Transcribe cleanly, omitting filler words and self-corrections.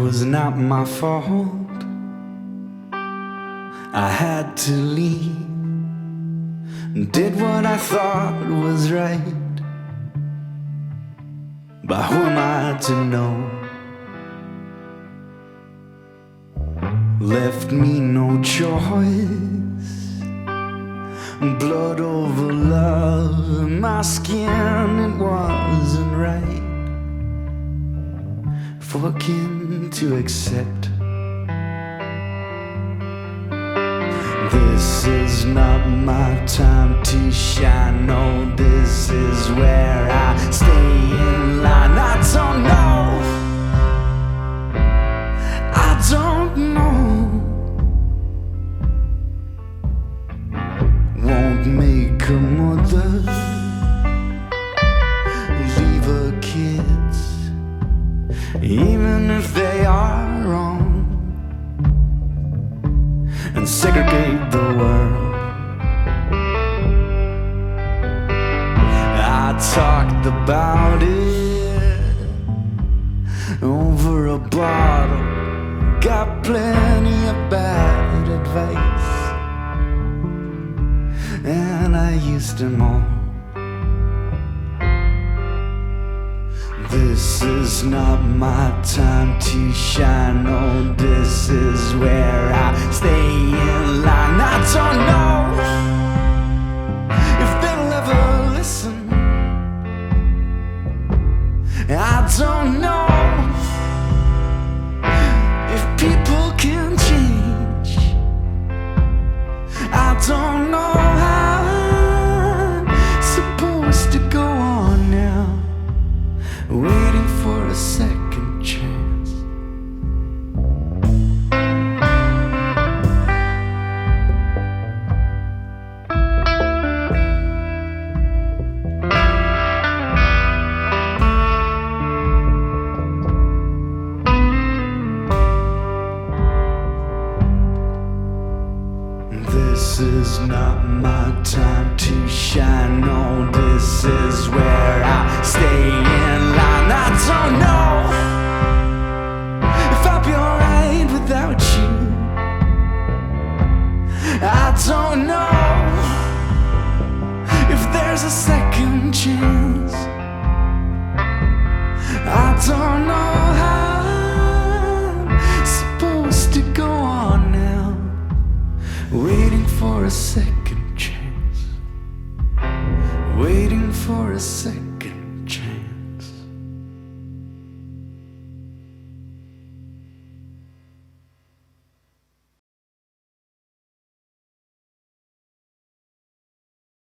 was not my fault. I had to leave, did what I thought was right. But who am I to know? Left me no choice. Blood over love, my skin, it wasn't right for kin to accept. This is not my time to shine. No, this is where I stay in line. I don't know, I don't know. Won't make a mother leave her kids, even if they are wrong, and segregate the world. I talked about it over a bottle, got plenty of bad advice, and I used them all. This is not my time to shine. No, this is where I stay in line. I don't know if they'll ever listen. I don't know if people can change. I don't know how I'm supposed to go on now, waiting for a second chance. This is not my time to shine. No, this is where I stay in line. I don't know if I'll be alright without you. I don't know if there's a second chance. I don't know how I'm supposed to go on now, waiting for a second chance, waiting for a second